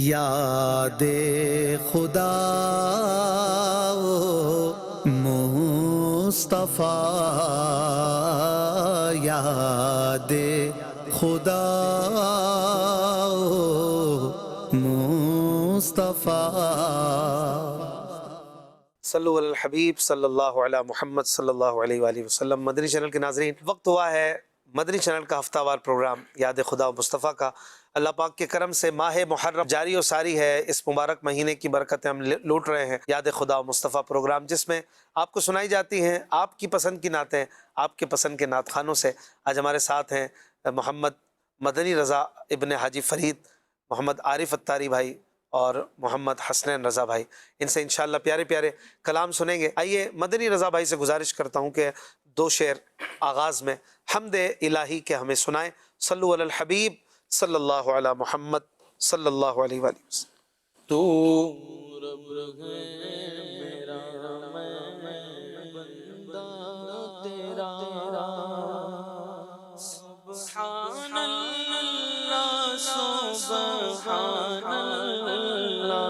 یاد خدا مصطفیٰ، یاد خدا مصطفیٰ۔ صلو علی الحبیب صلی اللہ علی محمد صلی اللہ علیہ وآلہ وسلم۔ مدنی چینل کے ناظرین، وقت ہوا ہے مدنی چینل کا ہفتہ وار پروگرام یاد خدا و مصطفیٰ کا۔ اللہ پاک کے کرم سے ماہ محرم جاری و ساری ہے، اس مبارک مہینے کی برکتیں ہم لوٹ رہے ہیں۔ یاد خدا و مصطفیٰ پروگرام جس میں آپ کو سنائی جاتی ہیں آپ کی پسند کی نعتیں، آپ کے پسند کے نعت خوانوں سے۔ آج ہمارے ساتھ ہیں محمد مدنی رضا ابن حاجی فرید، محمد عارف اتاری بھائی اور محمد حسنین رضا بھائی۔ ان سے انشاءاللہ پیارے پیارے کلام سنیں گے۔ آئیے مدنی رضا بھائی سے گزارش کرتا ہوں کہ دو شعر آغاز میں حمد الہی کے ہمیں سنائیں۔ صلو علی الحبیب صلی اللہ علی محمد صلی اللہ علیہ وآلہ وسلم۔ تو رب ہے میرا، میں بندہ تیرا، سبحان اللہ سبحان اللہ۔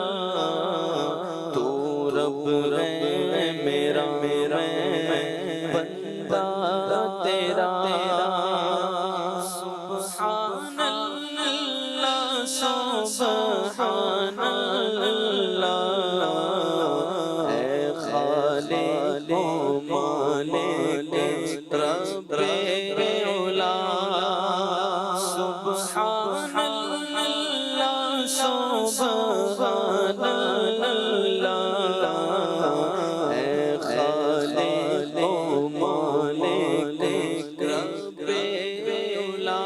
تو رب ہے میرا، میں بندہ تیرا، سبحان اللہ سبحان اللہ۔ اے خالق و مالک رب اولا، سبحان اللہ سبحان اللہ۔ اے خالق و مالک رب اولا،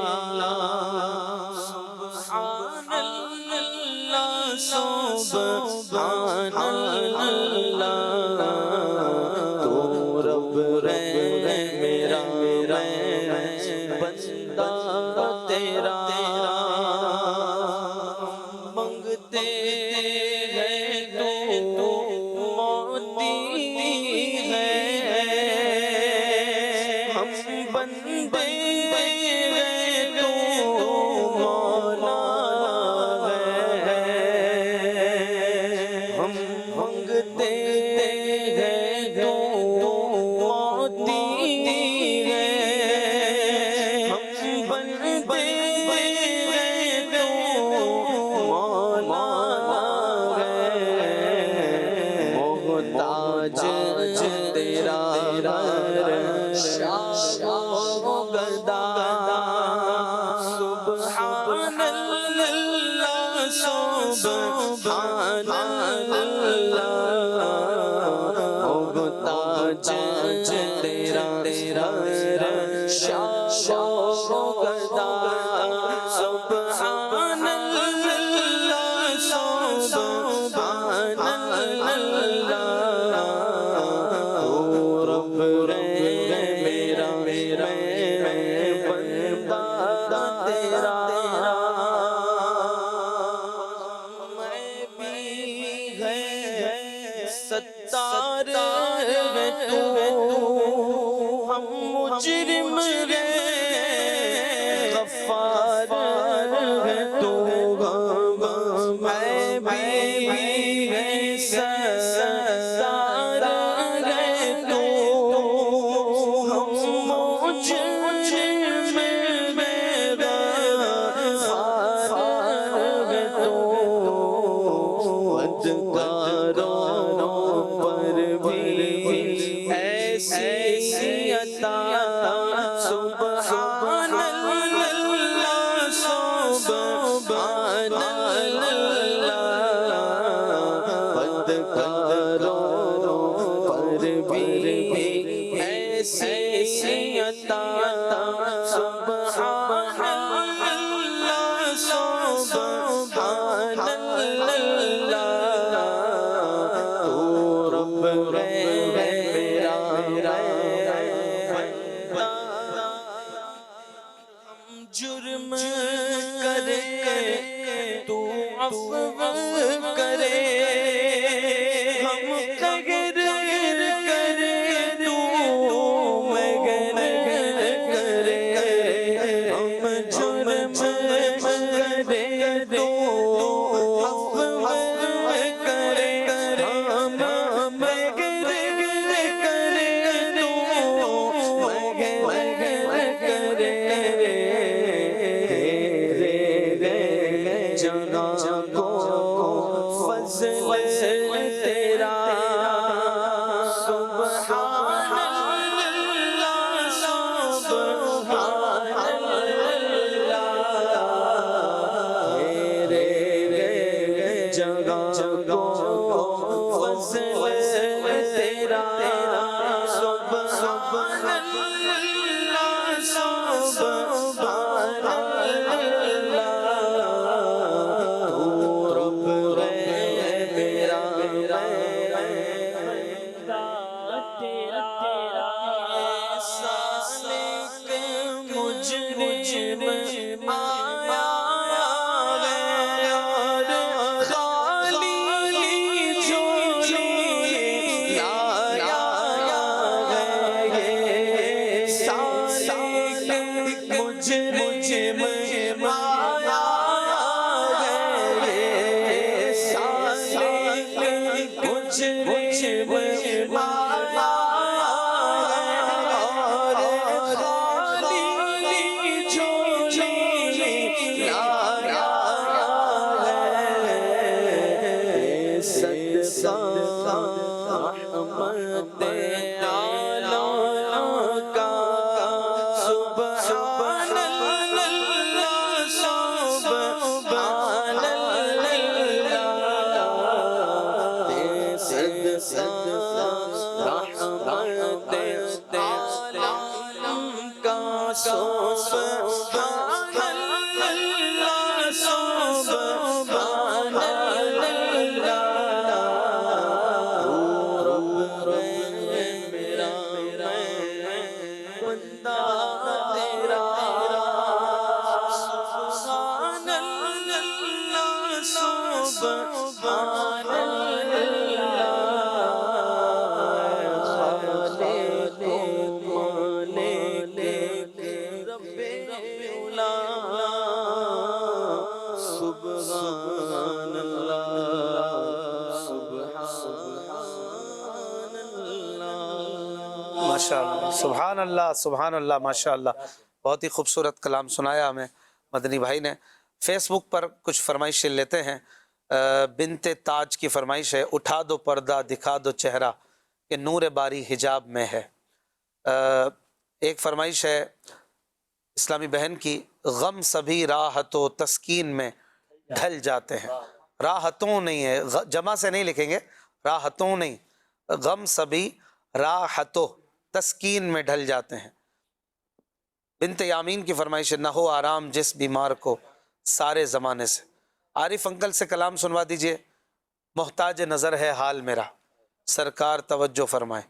سبحان اللہ سبحان اللہ۔ تو رب ہے میرا، میں بندہ تیرا، منگتے ہیں تو موتی ہے، ہم بندے ہیں تو مولا ہے، ہم منگتے ہیں تو موتی ہے، ہم بندے ہیں تو مولا ہے، محتاج تیرا ہر شاہ و گدا، سبحان اللہ سبحان اللہ۔ محتاج تیرا ہر شاہ و گدا، سبحان اللہ سبحان اللہ۔ تو رب ہے میرا، میں بندہ تیرا، میں بھی ہے ستار ہے تو، ہم مجرم ہیں غفار ہے تو، میں بھی ہے ستار ہے تو، ہم مجرم ہیں غفار ہے تو، بدکاروں پر بھی ایسی عطا، سبحان اللہ سبحان اللہ۔ بدکاروں پر بھی ایسی عطا، سبحان اللہ سبحان اللہ۔ تو رب ہے میرا، ہم جرم کرے تو عفو کرے، ہم قہر کرے تو مگر کرے، ہم جرم کرے تو کو فضل تیرا سبحان اللہ سبحان اللہ تیرے جگہ کو فضل تیرا سبحان اللہ سبحان اللہ تو رب ہے میرا سالک مجرم آیا غیر خالی جھولی لایا ہے سالک مجرم آیا ہے سالک مجرم آیا ماشاءاللہ سبحان اللہ سبحان اللہ ماشاءاللہ بہت ہی خوبصورت کلام سنایا ہمیں مدنی بھائی نے۔ فیس بک پر کچھ فرمائشیں لیتے ہیں۔ بنت تاج کی فرمائش ہے، اٹھا دو پردہ دکھا دو چہرہ کہ نور باری حجاب میں ہے۔ ایک فرمائش ہے اسلامی بہن کی، غم سبھی راحتوں تسکین میں ڈھل جاتے ہیں۔ راحتوں نہیں ہے، جمع سے نہیں لکھیں گے، راحتوں نہیں، غم سبھی راحتوں تسکین میں ڈھل جاتے ہیں۔ بنت یامین کی فرمائش نہ ہو آرام جس بیمار کو سارے زمانے سے۔ عارف انکل سے کلام سنوا دیجئے، محتاج نظر ہے حال میرا، سرکار توجہ فرمائے۔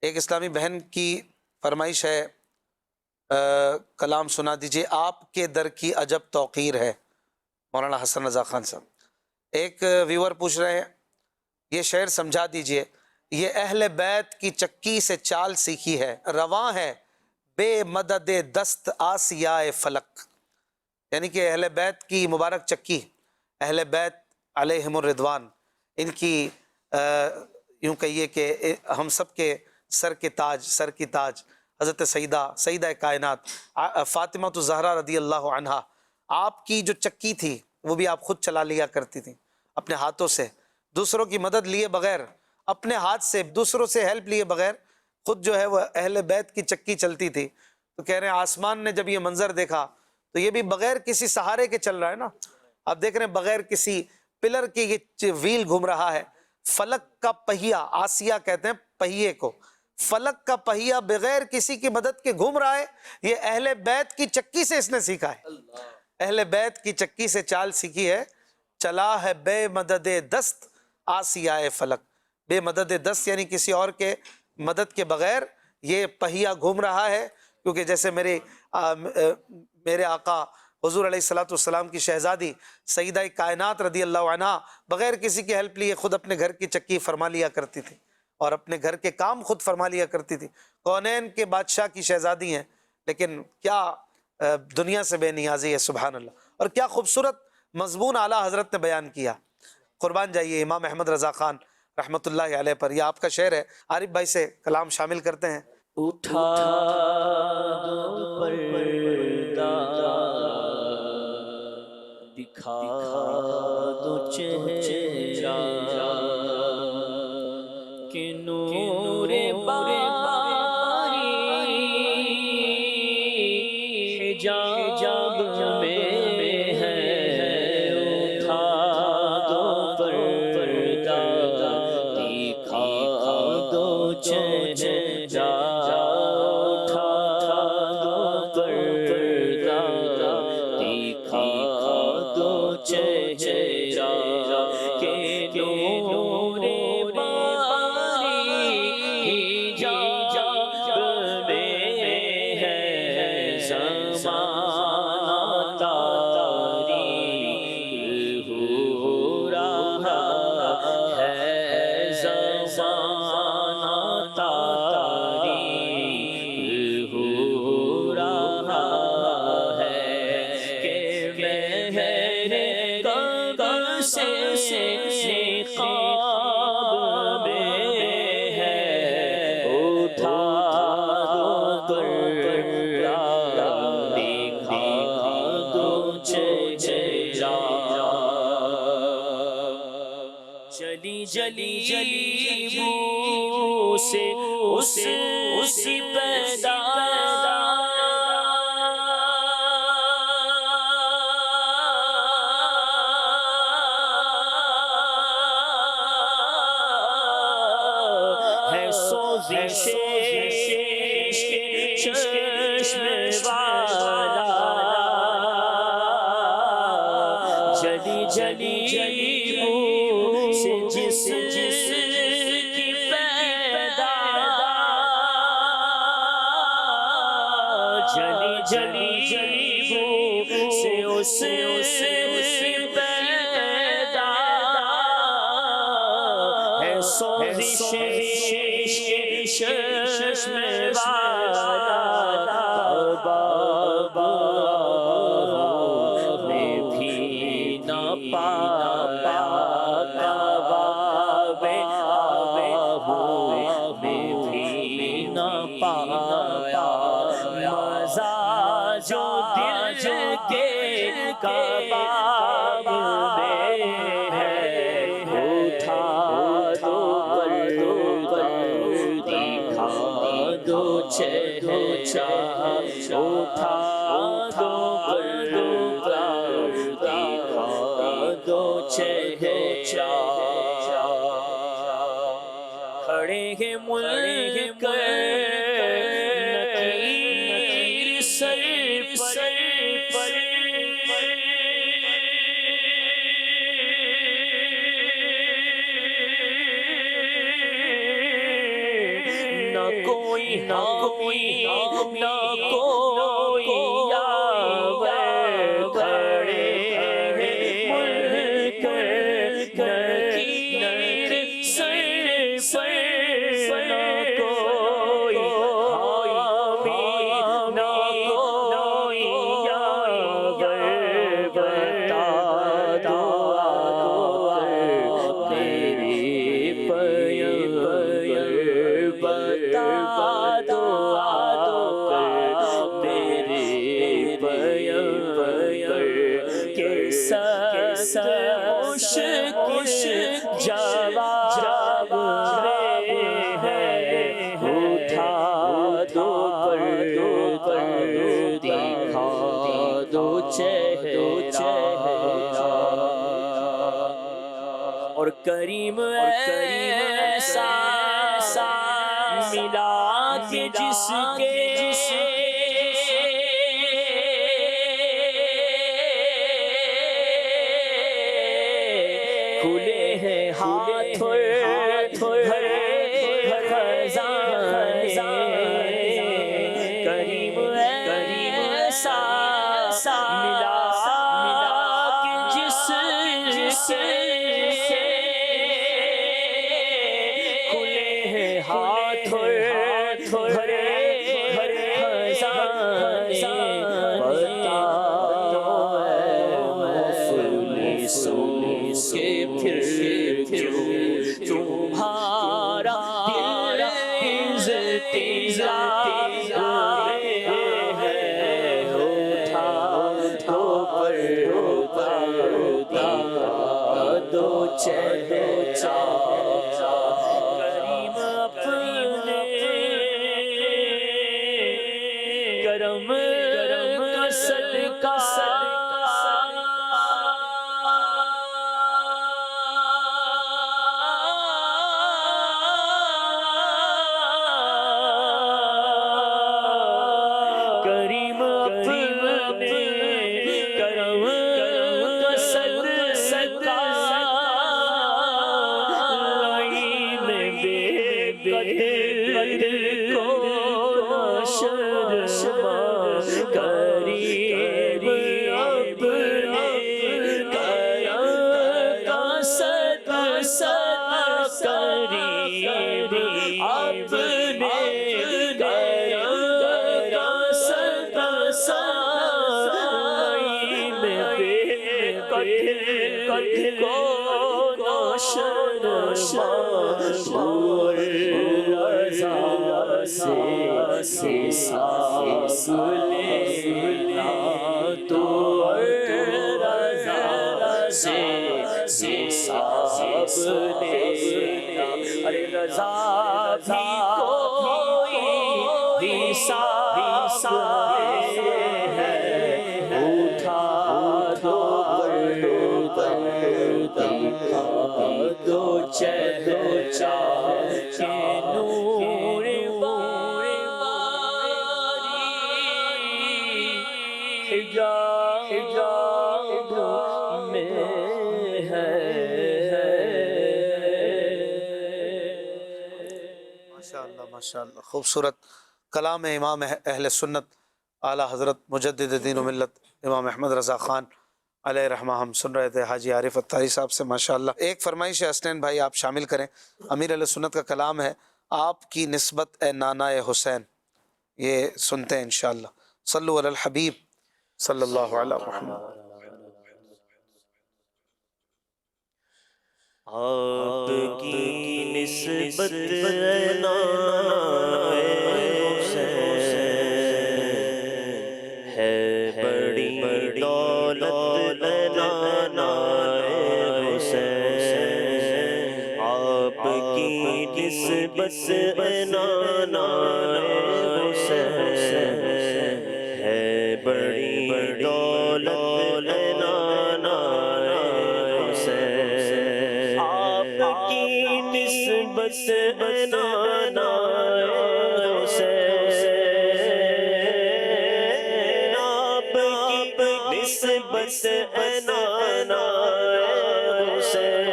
ایک اسلامی بہن کی فرمائش ہے، کلام سنا دیجئے، آپ کے در کی عجب توقیر ہے، مولانا حسن رضا خان صاحب۔ ایک ویور پوچھ رہے ہیں، یہ شعر سمجھا دیجئے، یہ اہل بیت کی چکی سے چال سیکھی ہے، رواں ہے بے مدد دست آسیاء فلک۔ یعنی کہ اہل بیت کی مبارک چکی، اہل بیت علیہم الرضوان، ان کی یوں کہیے کہ ہم سب کے سر کے تاج، سر کی تاج حضرت سیدہ کائنات فاطمہ الزہرا رضی اللہ عنہا، آپ کی جو چکی تھی وہ بھی آپ خود چلا لیا کرتی تھی اپنے ہاتھوں سے، دوسروں کی مدد لیے بغیر، اپنے ہاتھ سے دوسروں سے ہیلپ لیے بغیر خود جو ہے وہ اہل بیت کی چکی چلتی تھی۔ تو کہہ رہے ہیں آسمان نے جب یہ منظر دیکھا تو یہ بھی بغیر کسی سہارے کے چل رہا ہے نا، آپ دیکھ رہے ہیں بغیر کسی پلر کے یہ ویل گھوم رہا ہے۔ فلک کا پہیا، آسیہ کہتے ہیں پہیے کو، فلک کا پہیا بغیر کسی کی مدد کے گھوم رہا ہے، یہ اہل بیت کی چکی سے اس نے سیکھا ہے، اہل بیت کی چکی سے چال سیکھی ہے۔ چلا ہے بے مدد دست آسیہ فلک، بے مدد دست یعنی کسی اور کے مدد کے بغیر یہ پہیا گھوم رہا ہے، کیونکہ جیسے میرے آقا حضور علیہ الصلوۃ والسلام کی شہزادی سیدہ کائنات رضی اللہ عنہا بغیر کسی کی ہیلپ لیے خود اپنے گھر کی چکی فرما لیا کرتی تھی اور اپنے گھر کے کام خود فرما لیا کرتی تھی۔ کونین کے بادشاہ کی شہزادی ہیں، لیکن کیا دنیا سے بے نیازی ہے، سبحان اللہ۔ اور کیا خوبصورت مضمون اعلیٰ حضرت نے بیان کیا، قربان جائیے امام احمد رضا خان رحمۃ اللہ علیہ پر۔ یہ آپ کا شعر ہے، عارف بھائی سے کلام شامل کرتے ہیں۔ اٹھا دو پردہ دکھا چہرہ کہ نور باری حجاب میں ہے اٹھا دو پردہ دکھا دو چہرہ اٹھا دو پردہ دکھا دو چہرہ کہ نور باری حجاب میں ہے زمانہ تاریک ہو رہا ہے زمانہ تاریک ہو رہا ہے کہ مہر کب سے نقاب میں ہے اٹھا دو پردہ دکھا دو چہرہ چلی جلی بو سے اس پیدا ہے سوزش چشم والا جلی بو سے جس کی پیدا جلی بو سے اس پیدا ہے سوزش چشم والا بابا میں بھی نہ پایا بابے میں بھی نہ پایا مزہ جو دل کے کباب میں ہے اٹھا دو پردہ دکھا دو چہرہ اٹھا دو پردہ دکھا دو چہرہ کھڑے ہیں ملک نکیر سر پر نہ کوئی کھڑے ہیں ملک نکیر سر کوئی حامی نہ کوئی یاور بتا دو تیری پیغمبر بتا دو میرے پیغمبر کے ساتھ مشکل جواب ہے اٹھا دو پردہ دکھا دو چہرہ اور کریم ایسا ملا کہ جس کے کھلے ہیں ہاتھ بھرے خزانے کریم ایسا ملا کہ جس سے کھلے ہیں ہاتھ بھرے خزانے پتا تو ہے مفلسوں کے پھر تمہارا دل عزت ہے اٹھا دو پردہ دو چہرے کریم اپنے کرم کا صدقہ کریم اپنے کرم کا صدقہ لائی میں بے قدر کو شرما کریم اپنے کرم کا صدقہ کریم اپنے سے سانس لینا تو رضا سے سانس لینا ارے رضا بھی کوئی حساب ہے اٹھا دو دکھا دو چہرے کے نور حجاب میں ہے ماشاءاللہ ماشاءاللہ خوبصورت کلام امام اہل سنت اعلیٰ حضرت مجدد دین و ملت امام احمد رضا خان علیہ رحمہ ہم سن رہے تھے حاجی عارف اتاری صاحب سے ماشاءاللہ. ایک فرمائش ہے حسنین بھائی آپ شامل کریں. امیر اہل سنت کا کلام ہے آپ کی نسبت اے نانا حسین. یہ سنتے ہیں انشاءاللہ. صلو علی الحبیب صلی اللہ علیہ محمد. آپ کی نسبت نانا حسین ہے بڑی دولت نانا حسین. آپ کی نسبت نانا حسین ہے بڑی دولت نانا حسین. آپ کی نسبت نانا حسین آپ کی نسبت نانا حسین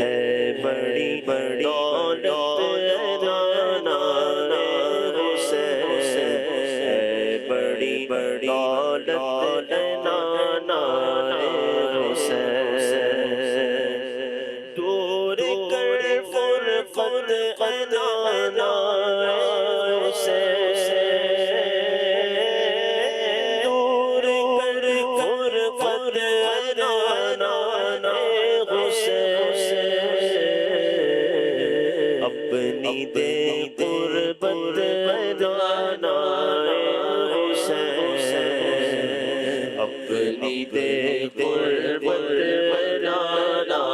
ہے بڑی دولت نانا حسین ہے بڑی دولت نانا حسین. دور کر فرقت نانا حسین دور کر فرقت نانا حسین اپنی دے قربت نانا حسین اپنی دے قربت نانا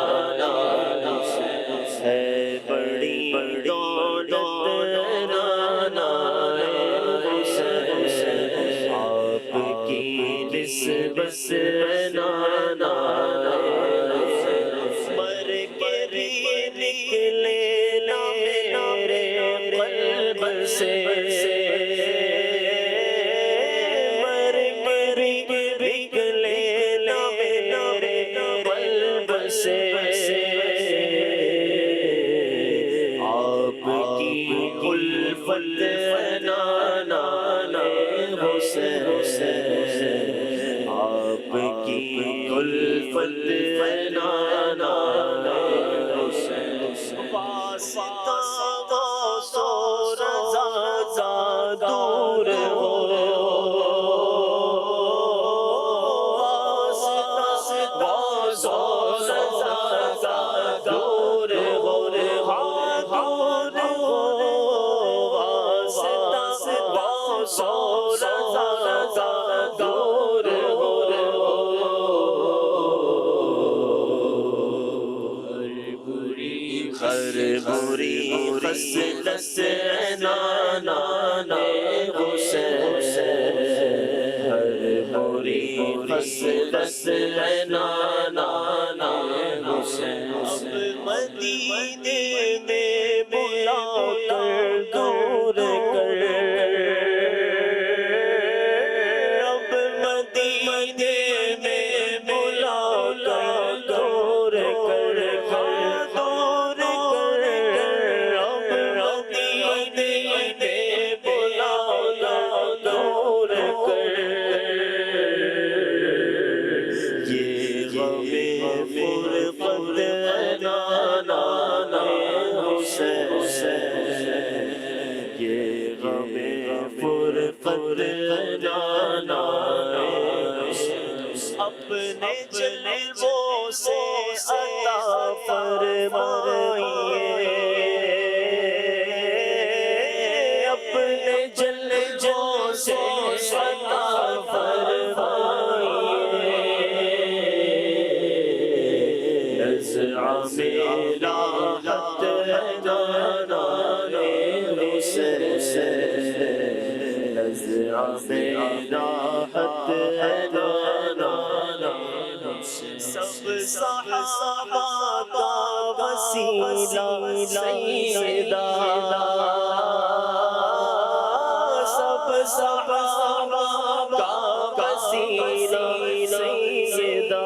ہے بڑی دولت نانا حسین. آپ کی نسبت نانا مر کے بھی نکلے میرے قلب سے مر کے بھی نکلے میرے قلب سے. آپ کی الفت نانا حسین آپ کی الفت نانا حسین. واسطہ سو رضا دور ہو واسطہ سو رضا دور ہو بری خصلت نانا حسین، ہر بری خصلت نانا حسین، مدینے میں بلا کر دور کر، اب مدینے میں بلا کر دور کر، دور کر، اب مدینے میں بلا کر دور کر، یہ غم فرقت نانا حسین، یہ غم فرقت نانا حسین، اپنے جلووں سے عطا فرمائیے، اپنے جلووں سے عطا فرمائیے، نزع میرا حد نانا حسین، نزع میرا حد نانا حسین، سب صحابہ کا وسیلہ سیدہ، سب صحابہ کا وسیلہ سیدہ،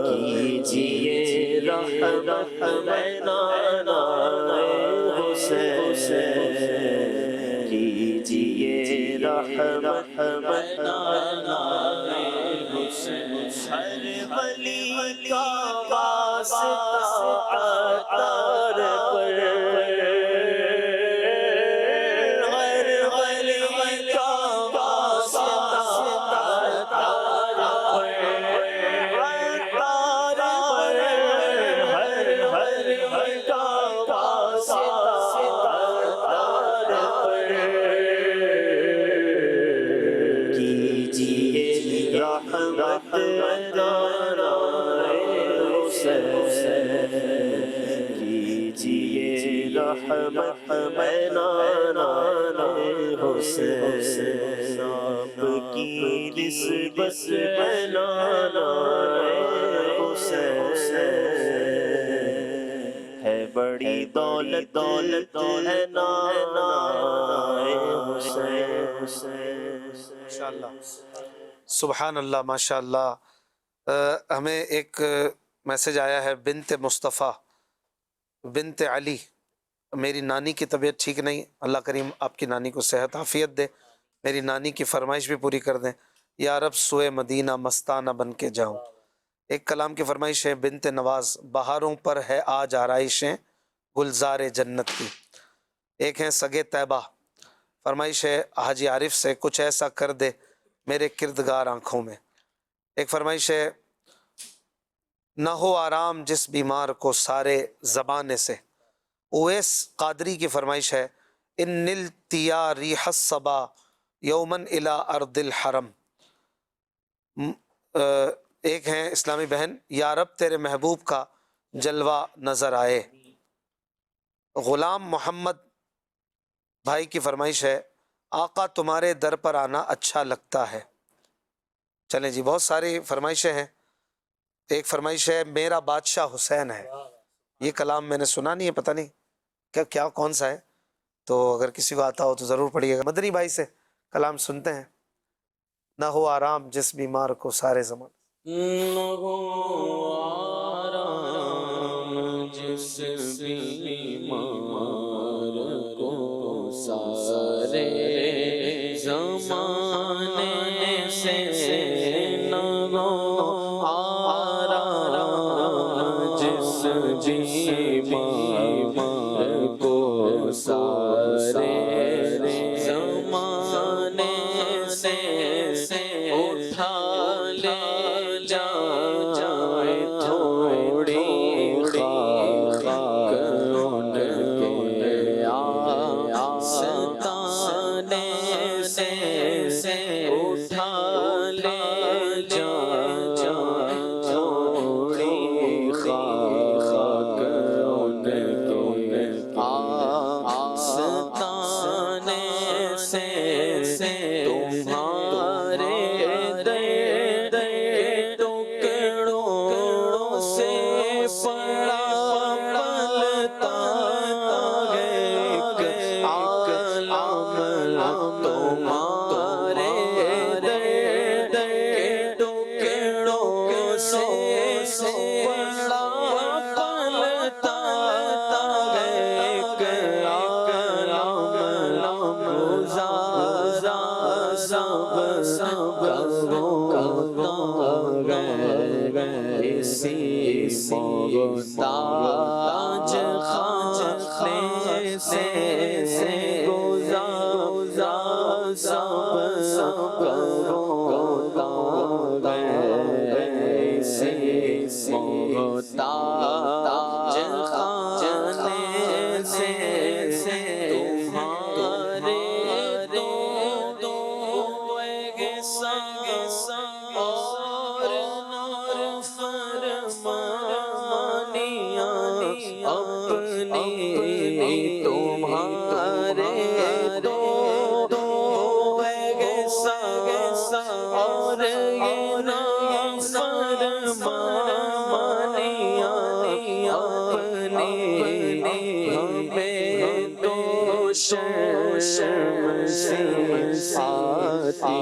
کیجئے رحمت میں نانا حسین، کیجئے رحمت میں نانا حسین، ہر ولی کا واسطہ عطار پر، ہر ولی کا واسطہ عطار پر، عطار پر، ہر ولی کا واسطہ عطار پر، کیجئے رحمت نانا حسین، کیجئے رحمت نانا حسین، آپ کی نسبت نانا حسین، ہے بڑی دولت دولت ہے نانا حسین، ماشاءاللہ، سبحان اللہ، ماشاءاللہ۔ ہمیں ایک میسج آیا ہے، بنت مصطفیٰ بنت علی، میری نانی کی طبیعت ٹھیک نہیں، اللہ کریم آپ کی نانی کو صحت عافیت دے، میری نانی کی فرمائش بھی پوری کر دیں، یا رب سوئے مدینہ مستانہ بن کے جاؤں۔ ایک کلام کی فرمائش ہے، بنت نواز، بہاروں پر ہے آج آرائشیں گلزار جنت کی۔ ایک ہیں سگے طیبہ، فرمائش ہے حاجی عارف سے، کچھ ایسا کر دے میرے کردگار آنکھوں میں۔ ایک فرمائش ہے، نہ ہو آرام جس بیمار کو سارے زمانے سے۔ اویس قادری کی فرمائش ہے، ان نلتیا ریح الصبا یومن الی ارض الحرم۔ ایک ہیں اسلامی بہن، یا رب تیرے محبوب کا جلوہ نظر آئے۔ غلام محمد بھائی کی فرمائش ہے، آقا تمہارے در پر آنا اچھا لگتا ہے۔ چلیں جی، بہت ساری فرمائشیں ہیں۔ ایک فرمائش ہے، میرا بادشاہ حسین ہے۔ یہ کلام میں نے سنا نہیں ہے، پتہ نہیں کیا کون سا ہے، تو اگر کسی کو آتا ہو تو ضرور پڑھیے گا۔ مدنی بھائی سے کلام سنتے ہیں، نہ ہو آرام جس بیمار کو سارے زمان، نہ ہو آرام جس بیمار کو سارے زمانے سے، نہ ہو آرام جس بیمار کو سارے زمانے سے، اٹھا لے جائے تھوڑی خاک ان کے ستانے سے، اٹھا لے جائے تھوڑی خاک ایسی محتاج خانے سے گزار سب کرو ایسی محتاج خانے سے تمہارے دو سنگ اور فرمانیاں اپنی تمہارے دو سنگ اور فرمانیاں اپنی ہمیں تو شرم سے آتی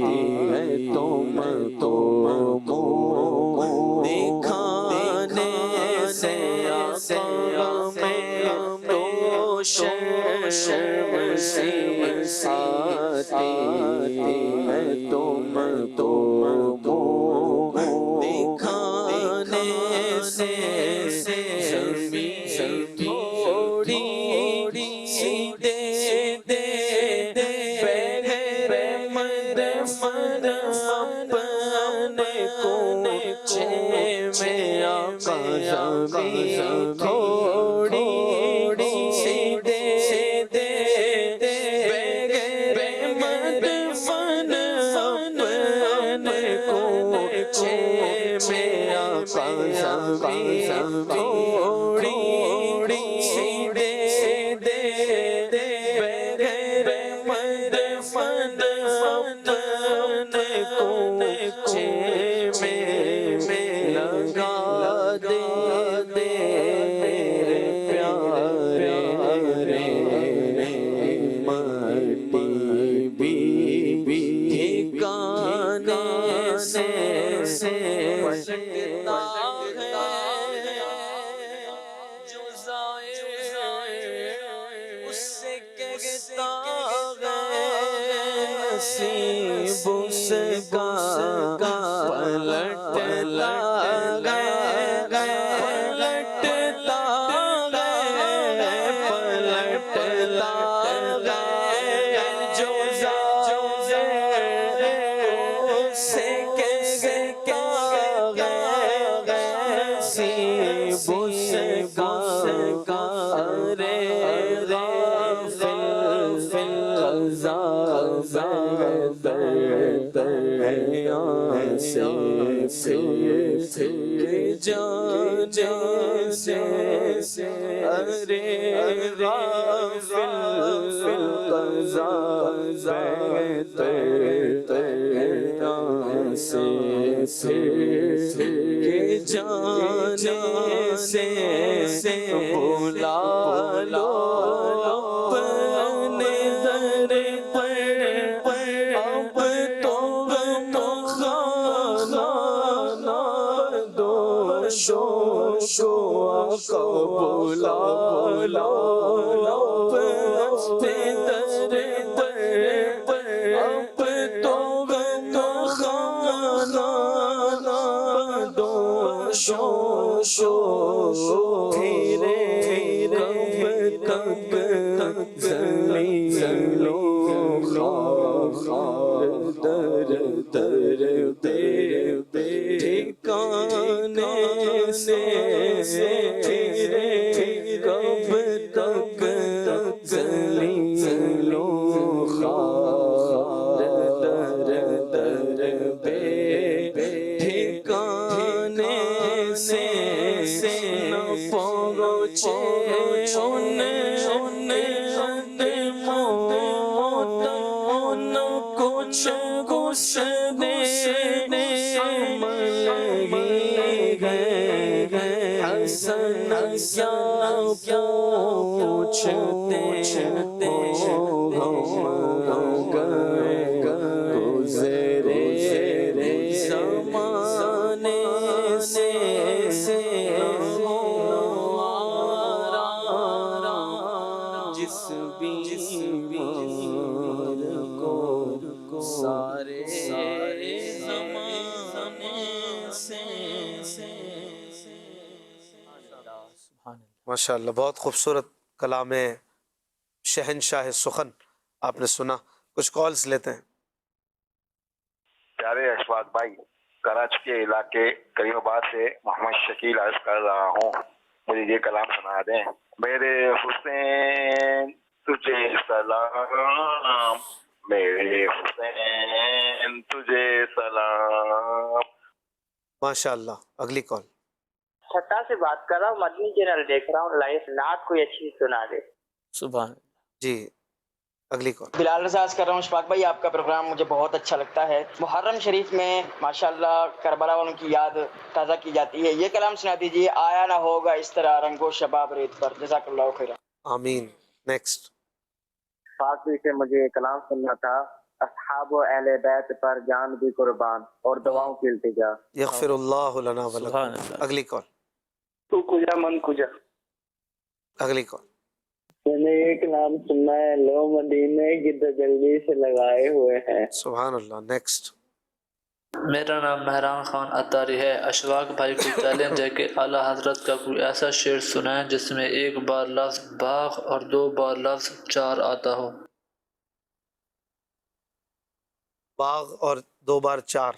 ہے تم تو دکھانے سے ہمیں تو شرم سے آتی ہے تم تو دکھانے سے تھوڑی سی دے بغیر مدفن اپنے کوچے میں آقا زمین تھوڑی سی دے بغیر مدفن اپنے کوچے میں آقا زمین تھوڑی سی دے بغیر مدفن اپنے کوچے میں لگا دے میرے پیارے مٹی بھی ٹھکانے سے پھٹکتا ہے جو زائر اس سے کہتا ہے نصیب اس کا پلٹتا جو زائر اس سے کہتا ہے نصیب اس کا ارے جانے سے بلا لو اپنے در پر اب تو غم خانہ دو شو آقا بلا لو اپنے در پر اب تو غم خانہ دو شو پھرے کب تک زلیلو خار در ٹھکانے سے پھرے کب تک زلیلو خار در ٹھکانے سے نہ پہنچے نہ کچھ غصنے ملگی گئے حسن کیا پوچھتے ہم گئے گزرے زمانے سے جس بیمار کو سارے زمانے سے ماشاء اللہ، بہت خوبصورت کلام شہنشاہ سخن آپ نے سنا. کچھ کالز لیتے ہیں. پیارے اشفاق بھائی، کراچی کے علاقے کریم آباد سے محمد شکیل عرض کر رہا ہوں. مجھے یہ کلام سنا دیں. میرے حسین تجھے سلام، میرے حسین تجھے سلام. ماشاء اللہ. اگلی کال. چھٹا سے بات کر رہا ہوں، مدنی چینل دیکھ رہا ہوں لائف. نعت کوئی اچھی سنا دے. سبحان. جی اگلی کال. بلال رضا عرض کر رہا ہوں اشفاق بھائی، آپ کا پروگرام مجھے بہت اچھا لگتا ہے. محرم شریف میں ماشاءاللہ کربلا والوں کی یاد تازہ کی جاتی ہے. یہ کلام سنا دیجیے، آیا نہ ہوگا اس طرح رنگو شباب ریت پر. جزاک اللہ خیر. آمین. نیکسٹ. اشفاق بھی سے مجھے کلام سننا تھا، اصحاب و اہل بیت پر جان بھی قربان اور دعاؤں کی التجا. یغفر اللہ لنا ولکم. سبحان اللہ. اگلی کال. تو کجا من کجا. اگلی کال. میں نے یہ کلام سننا ہے، لو مدینے کی تجلی سے لگائے ہوئے ہیں. سبحان اللہ. نیکسٹ. میرا نام مہران خان اتاری ہے. اشفاق بھائی کو تعلیم دے کہ اعلیٰ حضرت کا کوئی ایسا شعر سنائیں جس میں ایک بار لفظ باغ اور دو بار لفظ چار آتا ہو. باغ اور دو بار چار.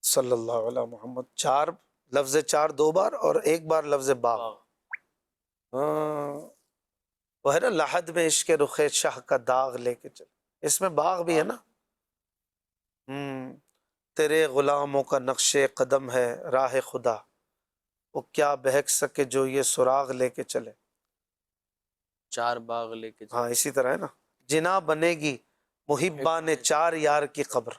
صلی اللہ علیہ محمد. چار لفظ چار دو بار اور ایک بار لفظ باغ. ہاں وہ ہے نا، لحد میں عشق رخ شاہ کا داغ لے کے چل. اس میں باغ بھی ہے نا. تیرے غلاموں کا نقش قدم ہے راہ خدا، وہ کیا بہک سکے جو یہ سراغ لے کے چلے. چار باغ لے کے ہاں اسی طرح ہے نا. جنا بنے گی محبان چار یار کی قبر،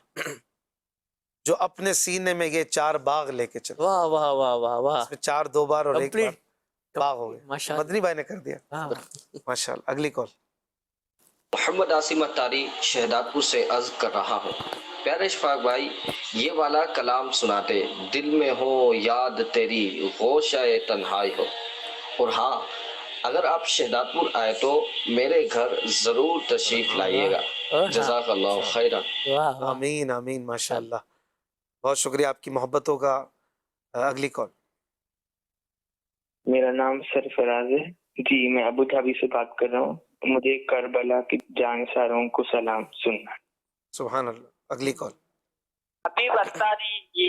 جو اپنے سینے میں یہ چار باغ لے کے چلے. واہ واہ واہ واہ واہ. اس میں چار دو بار اور ایک بار Complete. باغ ہو گئے. ماشاء اللہ. مدنی بھائی نے کر دیا. ماشاء اللہ. اگلی کال. محمد عاصم اتاری شہداد پور سے عرض کر رہا ہوں. پیارے اشفاق بھائی، یہ والا کلام سناتے، دل میں ہو یاد تیری غوشہ تنہائی ہو. اور ہاں، اگر آپ شہداد پور آئے تو میرے گھر ضرور تشریف لائیے گا. جزاک اللہ خیرا. آمین آمین. ماشاء اللہ. بہت شکریہ آپ کی محبتوں کا. اگلی کال. میرا نام سرفراز ہے جی، میں ابو دھابی سے بات کر رہا ہوں. مجھے کربلا کی جانساروں کو سلام سننا. سبحان اللہ. اگلی کال. حبیب اتاری جی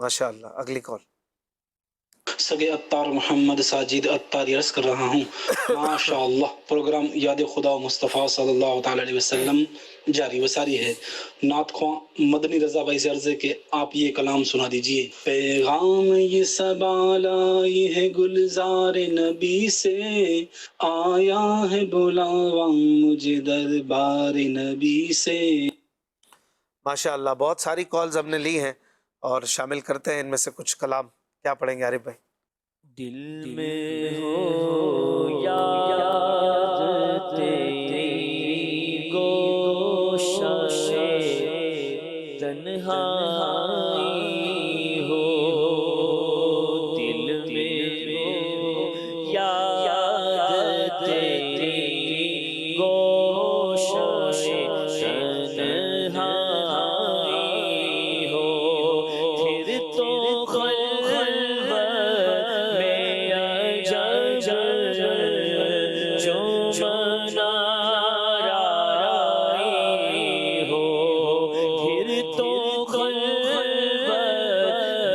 ماشاء اللہ. اگلی کال. سگے اتار محمد ساجد اتاری عرض کر رہا ہوں. ماشاء اللہ پروگرام یاد خدا و مصطفیٰ صلی اللہ تعالی علیہ وسلم جاری و ساری ہے. نعت خواں مدنی رضا بھائی سے عرض ہے کہ آپ یہ کلام سنا دیجئے. پیغام یہ سبا لائی ہے گلزار نبی سے، آیا ہے بلاوا مجھے دربار نبی سے. ماشاء اللہ. بہت ساری کالز ہم نے لی ہیں اور شامل کرتے ہیں ان میں سے کچھ کلام. کیا پڑھیں گے عارف بھائی؟ دل میں ہو یاد تیری گوشہ تنہائی ہو. دل میں ہو یاد تیری گوشہ تنہائی ہو. پھر تو خلوت میں اجل جو منارائی ہو. پھر تو خلوت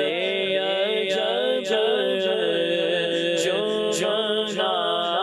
میں اجل جو منارائی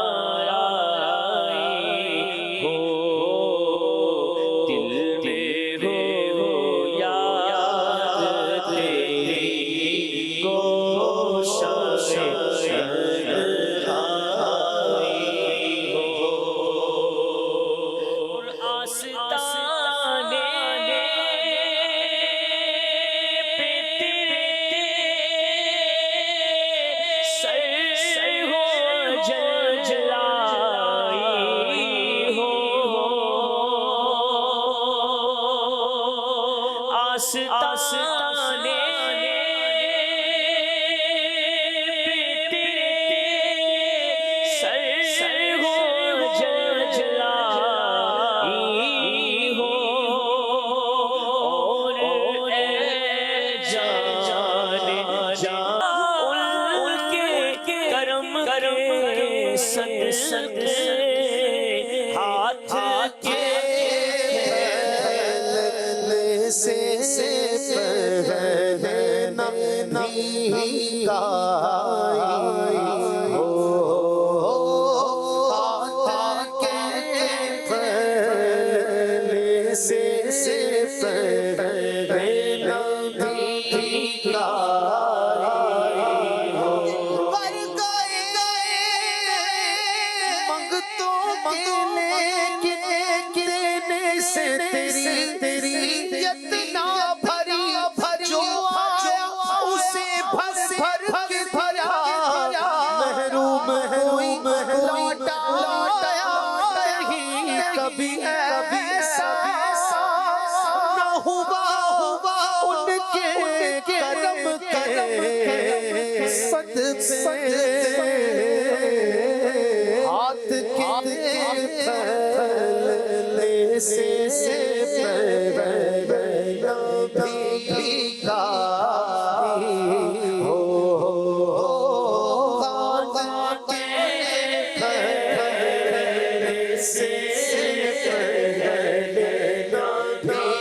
صدقے ہاتھ کے پھیلنے سے پہلے نبی کا ہاتھ کے پھیلنے سے پہلے نبی کا ہاتھ کے پھیلنے سے پہلے نبی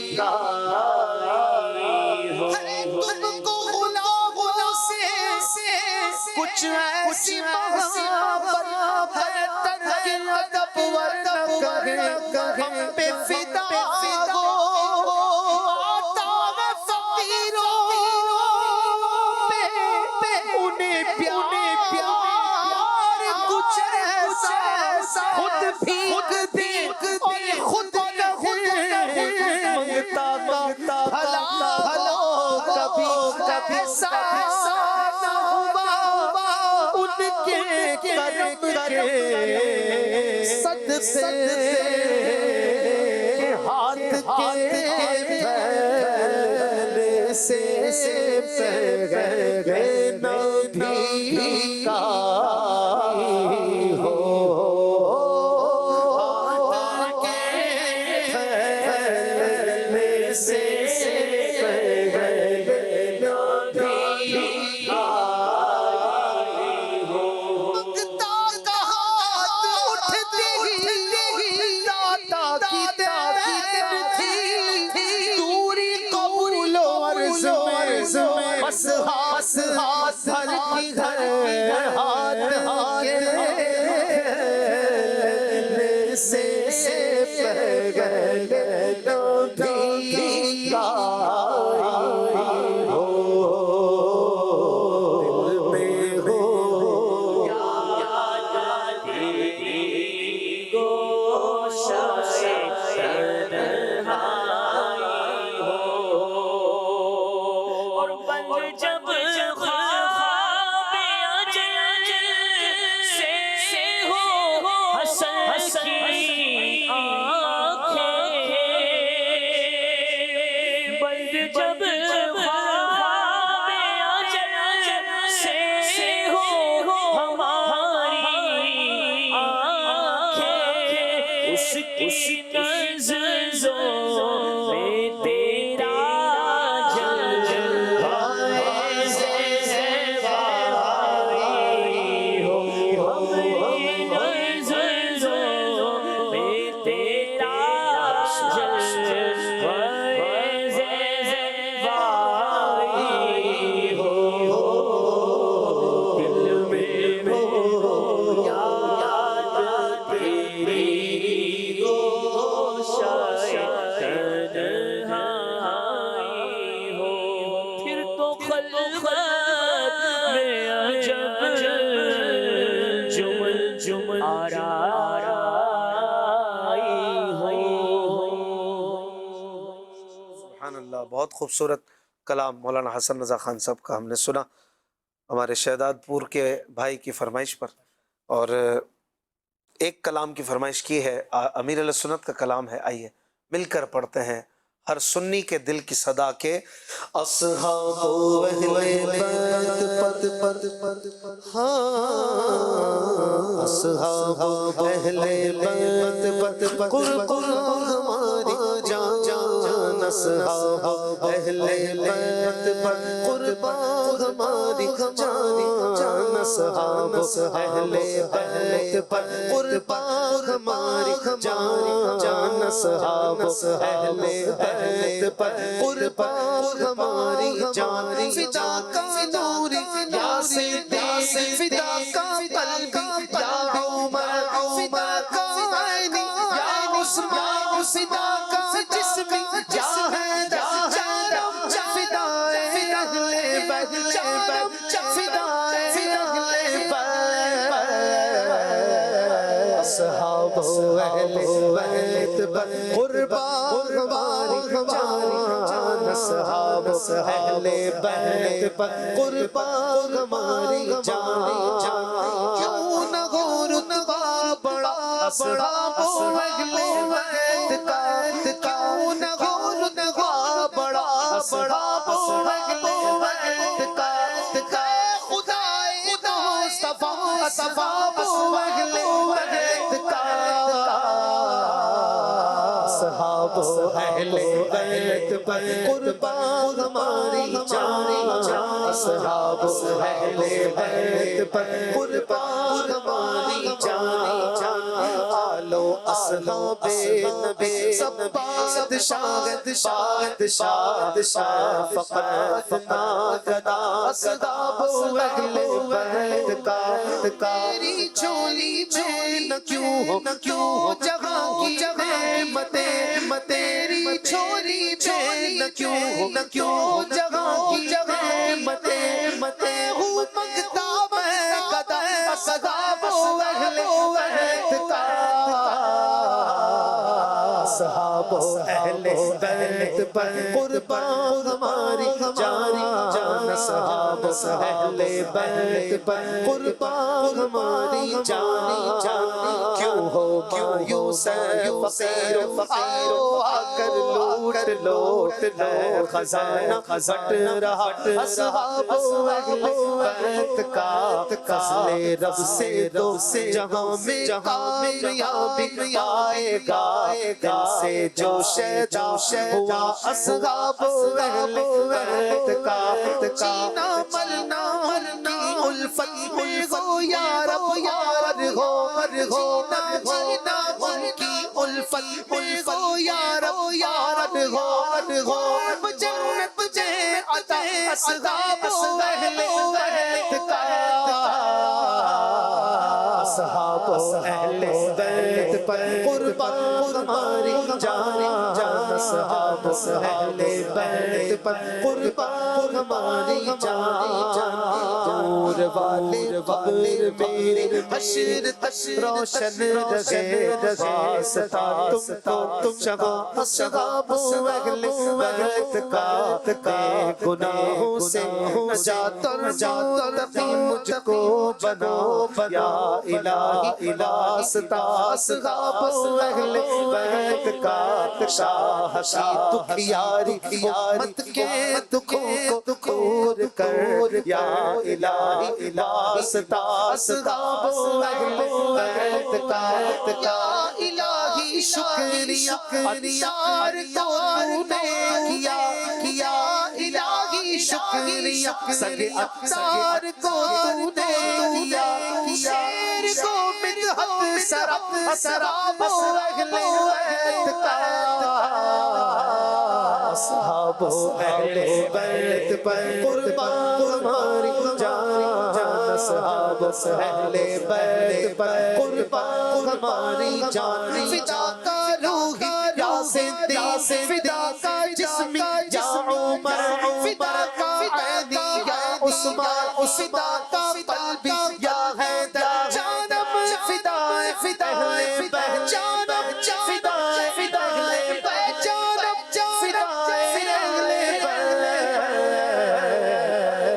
کا کچھ ایسی محبت ہے ترک ادب ورنہ کہیں ہم پہ فدا ہو آتا ہے فقیروں پہ انہیں پیار کچھ ایسا خود بھیگ دے اور خود منگتا بھلا کبھی ایسا کرم کے صدقے ہاتھ کے پھیلنے سے پہلے نبی کا ہاتھ کے پھیلنے سے پہلے نبی کا بس ہاتھ ہر کی گھر ہاتھ پھیلنے سے پہلے نبی کا دل میں ہو یاد تیری گوشائے تنہائی ہو جب خواب اجل سے ہو حسن کی آنکھیں بند جب خواب اجل سے ہو ہماری آنکھیں اس کی نظروں میں تیرا بہت خوبصورت کلام مولانا حسن رضا خان صاحب کا ہم نے سنا ہمارے شہداد پور کے بھائی کی فرمائش پر، اور ایک کلام کی فرمائش کی ہے، امیر علیہ سنت کا کلام ہے، آئیے مل کر پڑھتے ہیں ہر سنی کے دل کی صدا کے اصحاب اہل بیت ہاں اصحاب اہل بیت قرب ہماری جان اصحاب اہل بیت پر قربان ہماری جان اصحاب اہل بیت پر قربان ہماری جان اصحاب اہل بیت پر قربان ہماری جان فدا کا نوری یا صدیق فدا کا قلبی یا عمر فدا کا عینی یا عثمان فدا کا جسمی یا حیدر جانم فدائے اہل بیت فدائے اہل بیت اصحاب اہل بیت پر قربان ہماری جان اصحاب اہل بیت پر قربان ہماری جان کیوں نہ ہو رتبہ بڑا اصحاب اہل بیت کا کیوں نہ ہو رتبہ بڑا اصحاب اہل بیت کا خدائے مصطفیٰ اصحاب اہل بیت کا اصحاب اہل بیت پر قربان ہماری جان اصحاب اہل بیت پر قربان ہماری جان آلو اصحاب نبی سب شاہد فقط ناگدا اصحاب اہل بیت کا تیری چولی میں نہ کیوں جگہ کی نعمتیں تیری چولی میں نہ کیوں جگہ کی نعمتیں ہوں منگتا میں گدا اصحاب اہل بیت کا اصحاب اہل بیت پر قربان ہماری جان اصحاب اہل بیت پر قربان ہماری جان کیوں ہو مایوس فقیر آؤ آ کر لوٹ لو خزانہ بٹ رہا اصحاب اہل بیت کا فضل رب سے جہاں میں کامیابی آئے گا دل سے جوش ہوا اصحاب اہل بیت کا جینا مرنا الفت میں ہو یا رب ہو جینا مرنا کی الفت میں ہو یا رب ہو جنت مجھے عطا اصحاب اہل بیت کا اصحاب اہل بیت پر قربان ہماری جان اصحاب اہل بیت پر قربان ہماری جان دور والے میرے حشر روشن رہے واسطہ تم شگا اصحاب اہل بیت کا گناہوں سے نجات مجھ کو بنو یا الہی اصحاب اہل بیت کا شاہ دکھیاری امت کے دکھوں کو دور کر یا الہی اصحاب اہل بیت کا الہی شکریہ اتار تو نے کیا الہی شکریہ سگے اتار کو تو نے کیا شیر کو مدحت سراب اہل بیت کا اصحاب اہل بیت پر قربان ہماری جان اصحاب اہل بیت پر قربان ہماری جان فدا کا روحی یا صدیق فدا کا جسمی یا عمر فدا کا عینی یا عثمان فدا کا قلبی یا حیدر جانم فدائے اہل بیت جانم فدائے اہل بیت جانم فدائے اہل بیت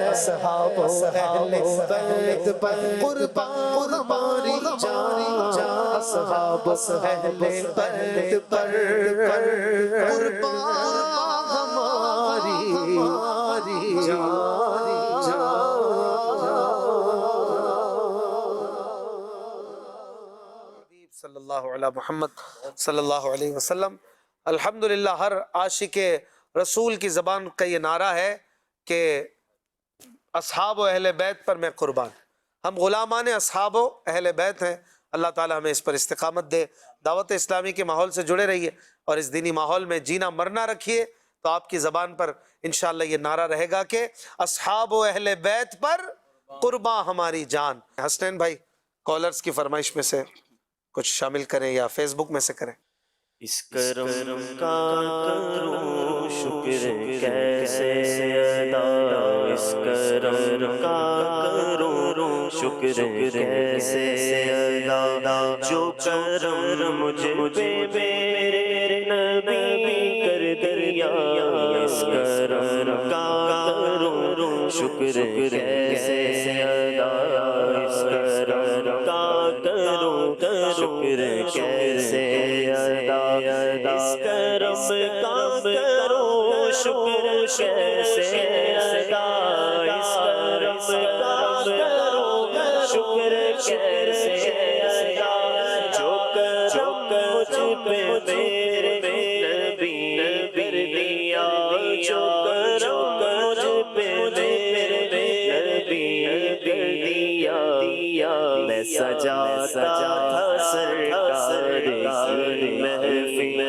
اصحاب اہل بیت پر قربان ہماری جان اصحاب اہل بیت پر قربان ہماری صلی اللہ علیہ محمد صلی اللہ علیہ وسلم الحمدللہ ہر عاشق رسول کی زبان کا یہ نعرہ ہے کہ اصحاب و اہل بیت پر میں قربان. ہم غلامان اصحاب و اہل بیت ہیں. اللہ تعالی ہمیں اس پر استقامت دے. دعوت اسلامی کے ماحول سے جڑے رہیے اور اس دینی ماحول میں جینا مرنا رکھیے تو آپ کی زبان پر انشاءاللہ یہ نعرہ رہے گا کہ اصحاب و اہل بیت پر قرباں ہماری جان. حسنین بھائی کالرز کی فرمائش میں سے کچھ شامل کریں یا فیس بک میں سے کریں. اس کرم کا کروں شکر کیسے ادا، اس کرم کا کروں شکر کیسے ادا، جو کرم مجھ پہ میرے نبی کر دیا، اس کرم کا کروں شکر کیسے ادا، اس کرم کا کروں شکر کیسے ادا، اس کرم کا کرو شکر کیسے ادا، اس کرم کا کرو شکر کیسے ادا، جو کرم مجھ پہ میرے نبی کر دیا، جو کرم مجھ پہ میرے نبی کر دیا، میں سجاتا تھا سرکار کی محفل،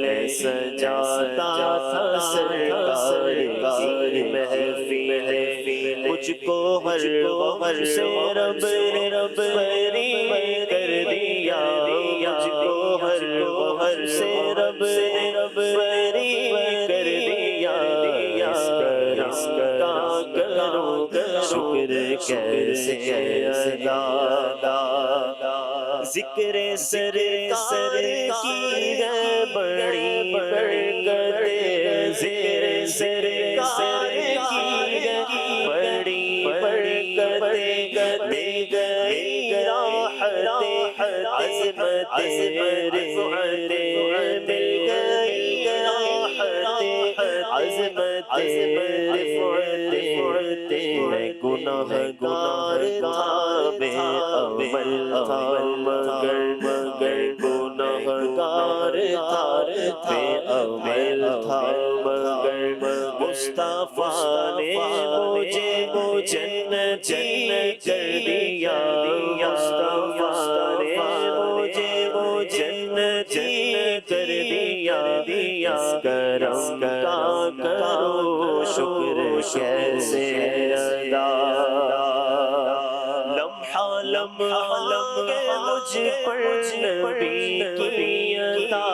میں سجاتا تھا سرکار کی محفل، مجھ کو ہر سے رب بری کر دیا، مجھ کو ہر سے رب بری کر دیا، اس کا کرو شکر کیسے ادا، ذکر سرکار کی ہے بڑی برکت، ذکر سرکار کی ہے بڑی برکت، دے گئی راحت عظمت رفعت، مل گئی راحت عظمت رفعت، میں گناہگار تھا بے عمل تھا مگر گناہگار تھا بے عمل تھا مگر مصطفیٰ نے مجھے جنتی کر دیا، مصطفیٰ نے مجھے جنتی کر دیا، اس کرم کا کرو شکر کیسے ادا، لمحہ لمحہ مجھ پر نبی کی عطا،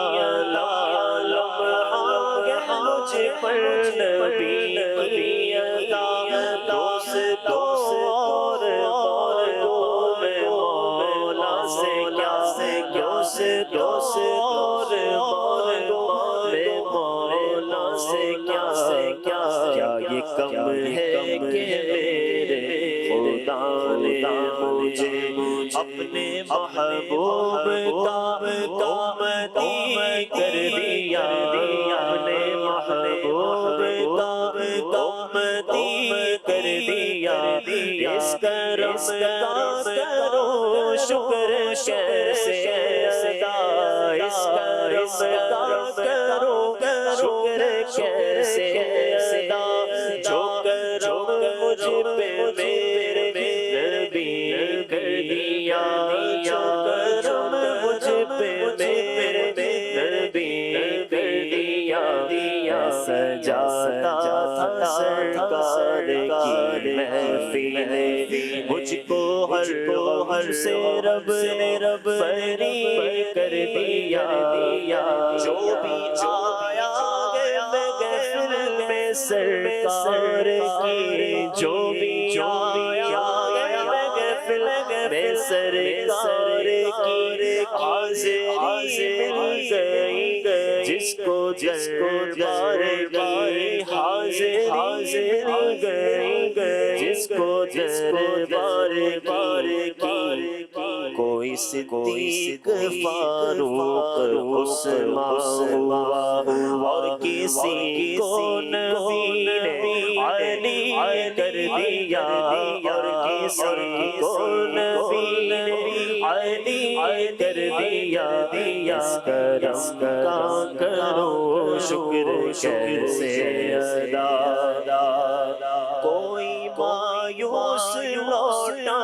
لمحہ مجھ پر نبی کی عطا، دوست اور میں مولا سے دوست اور میں مولا سے کیا یہ کم ہے کہ میرے خدا نے مجھے اپنے محبوب کا امتی کر دیا، اپنے محبوب کا امتی کر دیا، اس کرم کا کرو شکر کیسے ادا، اس کرم کا کرو شکر کیسے ادا، جو کرم مجھ پہ میرے نبی کر دیا، جو کرم مجھ پہ میرے نبی کر دیا، سجاتا تھا سرکار کی محفل، مجھ کو ہر سے رب بری کر دیا، جو بھی آیا محفل میں سرکار کی، جو بھی آیا محفل میں سرکار کی، حاضری مل گئی جس کو دربار کی، حاضری گئی جس کو دربار کی، کوئی صدیق فاروق عثمان ہوا اور کسی کو نبی نے علی کر دیا، اور کسی کو نبی نے علی کر دیا اس کرم کا کرو شکر کیسے ادا کوئی مایوس لوٹا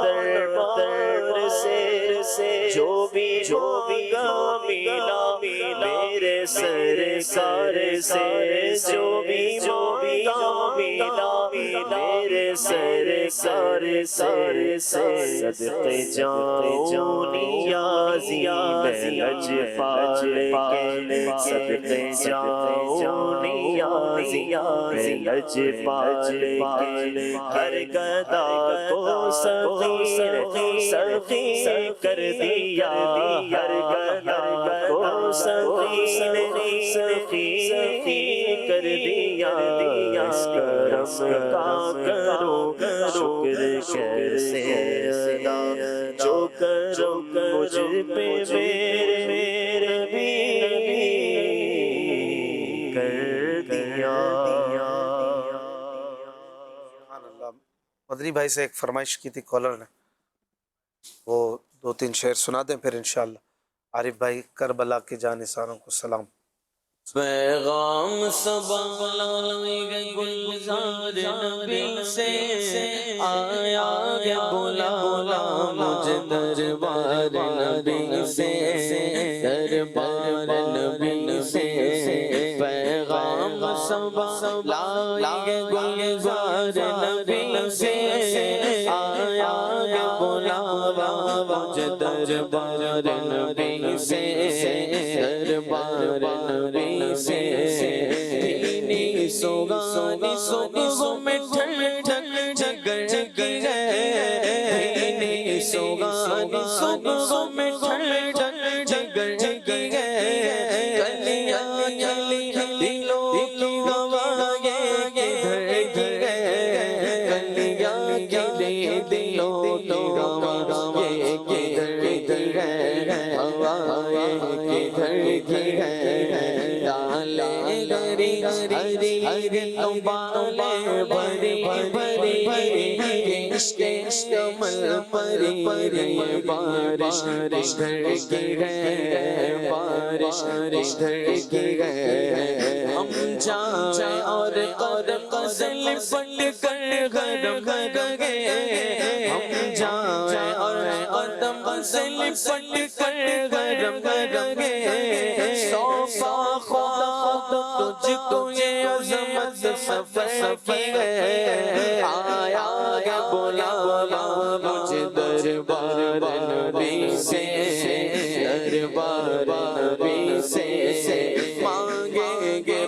دربار سے جو بھی مانگا ملا میرے سرکار سے جو بھی مانگا ملا میرے سرکار سے صدقے جاؤں نیازی میں لجپال کے صدقے جاؤں نیازی میں لجپال کے ہر گدا کو سخی کر دیا ہر گدا کو سخی کر دیا اس کرم کا کرو شکر کیسے ادا جو کرو مجھ پہ میرے بھی کر دیا. سبحان اللہ. مدنی بھائی سے ایک فرمائش کی تھی کالر نے, وہ 2-3 شعر سنا دیں پھر انشاءاللہ. عارف بھائی کربلا کے جانثاروں کو سلام. پیغام صبا لائے گلزار نبی سے آیا ہے بولا مجھے دربار نبی سے دربار نبی سے پیغام صبا لائے گلزار نبی سے آیا ہے بولا مجھے دربار نبی سے دربار نبی دینی سوگانی سوگوں میں ٹھل ٹھل جگر گئے دینی سوگانی سوگوں میں ٹھل ٹھل جگر گئے کلیاں کلی دلوں کی ہوائیں کدھر گئے کلیاں کلی دلوں کی ہوائیں کدھر گئے ہوائیں کدھر گئے ہری بالے بھری بھری عشق عمل پری پری بارش ڈھڑکی ہے بارش ڈھڑکی ہے ہم جائیں اور قزل پٹ کر گھر گئے ہم جائیں اور قدم قزل پٹ کر گھر گئے صوفا خدا تجھ کو یہ عظمت سفر کی ہے آیا ہے بولا مجھے دربار نبی سے دربار نبی سے مانگیں گے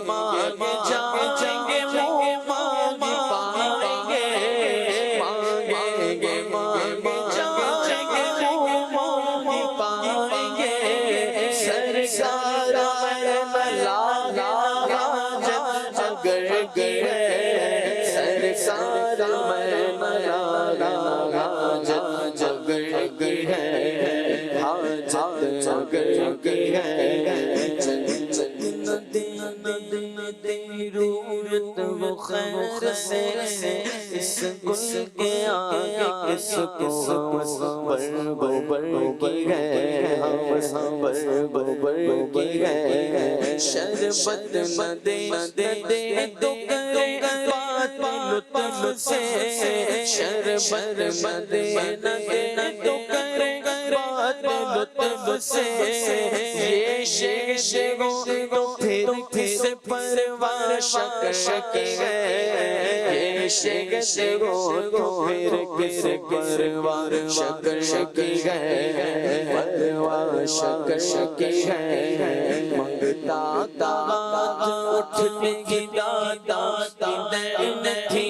جائیں گے منہ مانگی پائیں گے مانگیں گے جائیں گے منہ مانگی پائیں گے سرکار خیر سے اس گل کے آگے کس کو بر کی ہے بر کی ہے شربت نہ دے تو کرے بات لطف سے شربت نہ دے تو کرے بات لطف سے یہ شیگو پھر سے پروار شک ہے یہ شیگو پھر پروار شک ہے پروار شک ہے منگتا داد اٹھنے کی داد تھی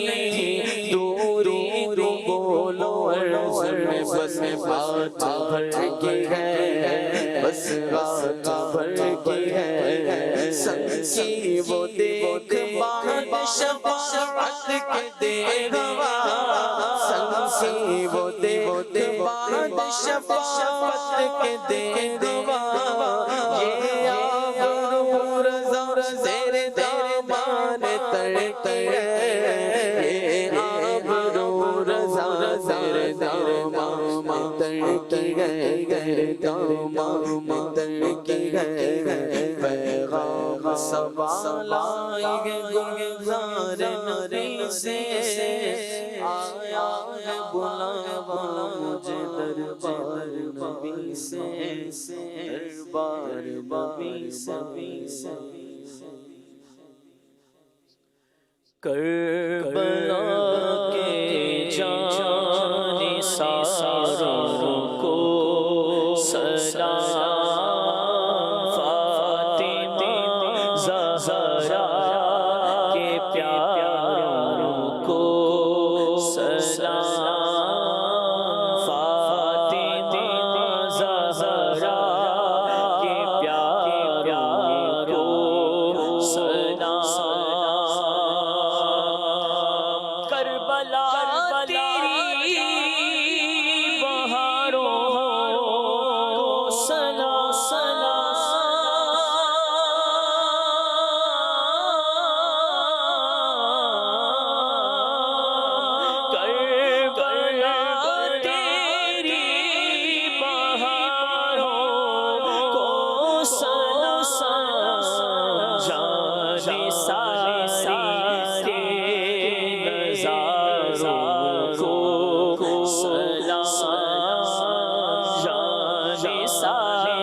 دوری بولو عرض میں بس بات بھر کی ہے بس بات بھر کی ہے سنگی وہ دیکھ بات شفاعت کے دے گوا سنگی وہ دیکھ بات شفاعت کے دے گوا یہ آبرو رضا تیرے دامان تڑتے یہ آبرو رضا تیرے دامان تڑتے دامام در کی ہے پیغام سوال آئے گلزار نبی سے آیا ہے بلاوا مجھے دربار نبی سے دربار نبی سے کربلا کے جان ساروں کو سلام فاطمہ زہرا کے پیاروں کو سلام فاطمہ زہرا کے پیاروں کو سلام کربلا تیری بہاروں کو سلام کربلا تیری بہاروں کو سلام جان ساری نظاروں کو سلام جان ساری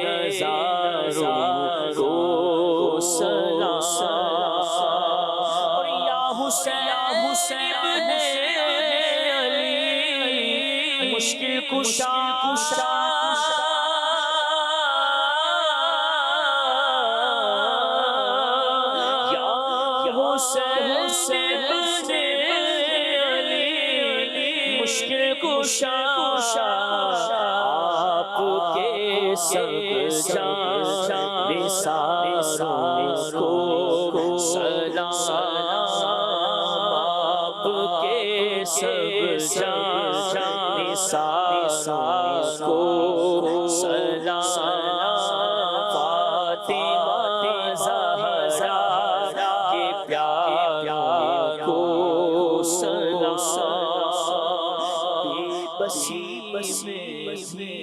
نظاروں کو سلام اور یا حسین ابن علی مشکل کشا حسین ابن علی مشکل کشا آپ کے سب جان نثاروں کو سلام آپ کے سب جان نثاروں کو سلام فاطمہ زہرا کے پیاروں کو سلام بے بسی میں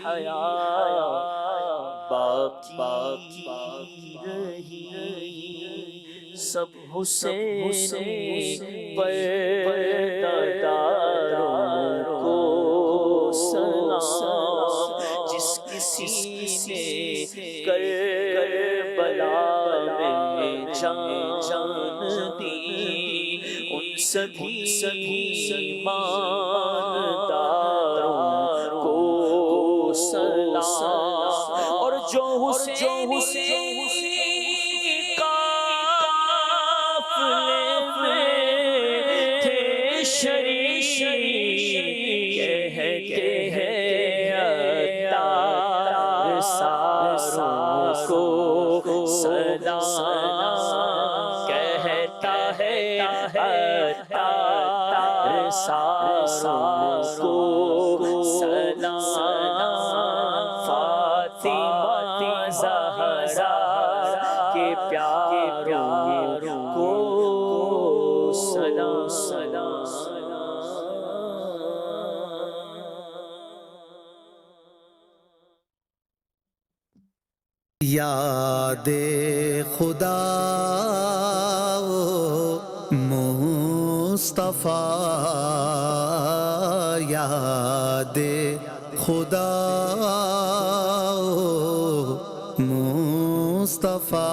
حیا باقی رہی سب حسین پرداروں کو سلام جس کسی نے کربلا میں جان دی ان سبھی ایمانداروں کو سلام اور جو حسین قافلے میں تھے شریک کہتے ہیں عطار ساروں کو سلام کہتا ہے عطار ساروں کو سلام فاطمہ زہرا کے پیاروں کو سلام یاد خدا مصطفیٰ یاد خدا مصطفیٰ